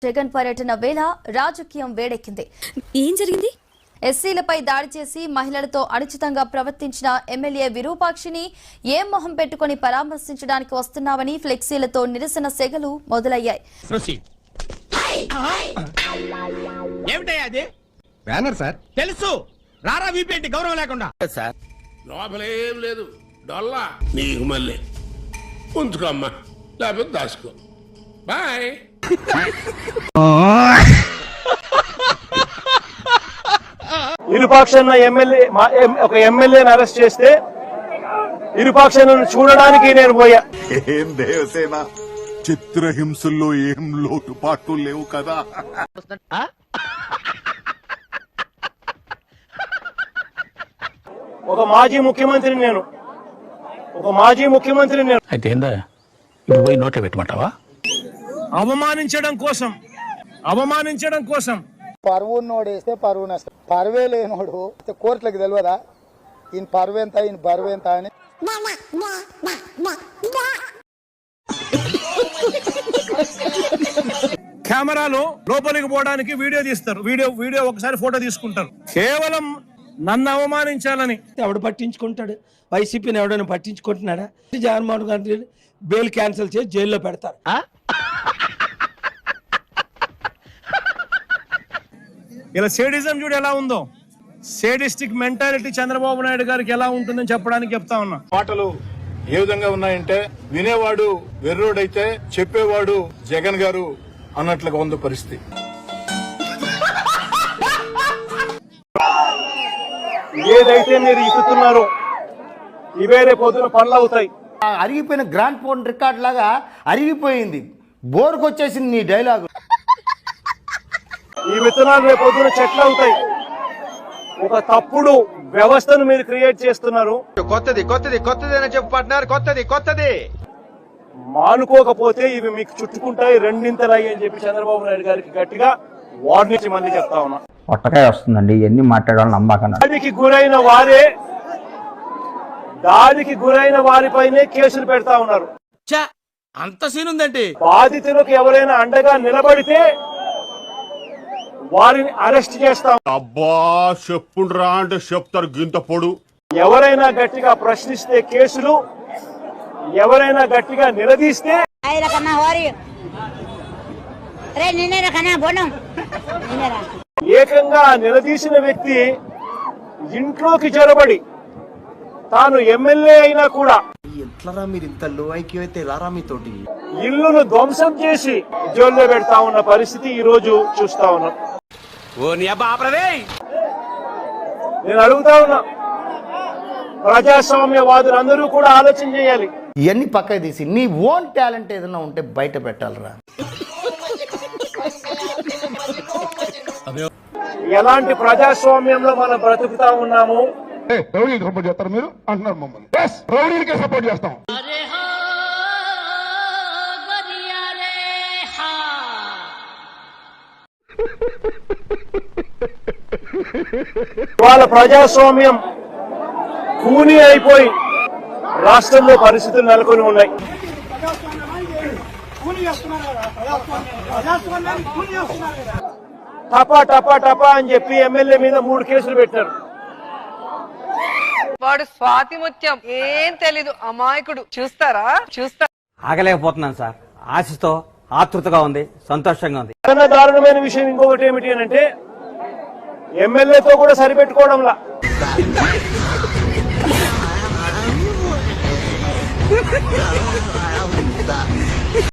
జగన్ పర్యటన వేళ రాజకీయం వేడెక్కింది. ఏం జరిగింది? ఎస్సీలపై దాడి చేసి మహిళలతో అనుచితంగా ప్రవర్తించిన ఎమ్మెల్యే విరూపాక్షిని ఏం మొహం పెట్టుకుని పరామర్శించడానికి వస్తున్నావని ఫ్లెక్సీలతో నిరసన సెగలు మొదలయ్యాయి. తెలుసు రారా వీపేంటి గౌరవం లేకుండా సార్ లోపలేం లేదు డొల్లా నీకు మళ్ళీ ఉంచుకోమ్మా లేకపోతే దాచుకో బాయ్. విరూపాక్షన్న ఒక ఎమ్మెల్యేని అరెస్ట్ చేస్తే విరూపాక్షన్నను చూడడానికి నేను పోయా. ఏం దేవసేన చిత్రహింసల్లో ఏం లోటుపాట్లు లేవు కదా. ఒక మాజీ ముఖ్యమంత్రిని నేను అయితే ఏందా ఇప్పుడు పోయి నోట్లో పెట్టమంటావా? అవమానించడం కోసం పరువు నోడేస్తే పరువు నష్టం. పరువే లేనోడు కోర్టులకు తెలియదా ఈయన పరువు ఎంత ఈయన బరువు ఎంత అని. కెమెరాలో లోపలికి పోవడానికి వీడియో తీస్తారు. వీడియో ఒకసారి ఫోటో తీసుకుంటారు. కేవలం నన్ను అవమానించాలని. ఎవడు పట్టించుకుంటాడు? వైసీపీని ఎవడైనా పట్టించుకుంటున్నాడా? జగన్మోహన్ గాంధీ బెయిల్ క్యాన్సిల్ చేసి జైల్లో పెడతారు. ఇలా సేడిజం చూడు ఎలా ఉందో. సేడిస్టిక్ మెంటాలిటీ చంద్రబాబు నాయుడు గారికి ఎలా ఉంటుందని చెప్పడానికి చెప్తా ఉన్నా. మాటలు ఏ విధంగా ఉన్నాయంటే వినేవాడు వెర్రోడైతే చెప్పేవాడు జగన్ గారు అన్నట్లుగా ఉంది పరిస్థితి. ఏదైతే మీరు ఇస్తున్నారో ఇవే రేపు పొద్దున పనులు అవుతాయి. అరిగిపోయిన గ్రాండ్ ఫోన్ రికార్డ్ లాగా అరిగిపోయింది. బోర్కు వచ్చేసింది నీ డైలాగు. ఈ విత్తనాలు రేపు పొద్దున చెట్లు అవుతాయి. ఒక తప్పుడు వ్యవస్థను మీరు క్రియేట్ చేస్తున్నారు. కొత్తది మానుకోకపోతే ఇవి మీకు చుట్టుకుంటాయి, రెండింతలయ్యి అని చెప్పి చంద్రబాబు నాయుడు గారికి గట్టిగా వార్నింగ్ మళ్ళీ చెప్తా ఉన్నా. పొట్టకాయ వస్తుందండి ఎన్ని మాట్లాడాలని నమ్మకం. దాడికి గురైన వారిపైనే కేసులు పెడతా ఉన్నారు. అంత సీన్ ఉందండి. బాధితులకు ఎవరైనా అండగా నిలబడితే వారిని అరెస్ట్ చేస్తాం. అబ్బా చెప్పుండ్రా అంటే చెప్తారు గింత పొడు. ఎవరైనా గట్టిగా ప్రశ్నిస్తే కేసులు, ఎవరైనా గట్టిగా నిలదీస్తే ఏకంగా నిలదీసిన వ్యక్తి ఇంట్లోకి జొరబడి తాను ఎమ్మెల్యే అయినా కూడా ఇల్లును ధ్వంసం చేసి జైల్లో పెడతా ఉన్న పరిస్థితి ఈ రోజు చూస్తా ఉన్నాం. నేను అడుగుతా ఉన్నా, ప్రజాస్వామ్యవాదులందరూ కూడా ఆలోచన చేయాలి. ఇవన్నీ పక్కకి తీసి నీ ఓన్ టాలెంట్ ఏదైనా ఉంటే బయట పెట్టాలరా. ఎలాంటి ప్రజాస్వామ్యంలో మనం బ్రతుకుతా ఉన్నాము. సపోర్ట్ చేస్తారు మీరు అంటున్నారు మమ్మల్ని. రౌడీలకే సపోర్ట్ చేస్తాం. వాళ్ళ ప్రజాస్వామ్యం కూని అయిపోయి రాష్ట్రంలో పరిస్థితులు నెలకొని ఉన్నాయి. టపా టపా టపా అని చెప్పి ఎమ్మెల్యే మీద 3 కేసులు పెట్టారు. వాడు స్వాతి ముత్యం, ఏం తెలీదు అమాయకుడు. చూస్తా ఆగలేకపోతున్నాను సార్. ఆశతో ఆతృతగా ఉంది, సంతోషంగా ఉంది. దారుణమైన విషయం ఇంకొకటి ఏమిటి అని అంటే ఎమ్మెల్యేతో కూడా సరిపెట్టుకోవడంలా.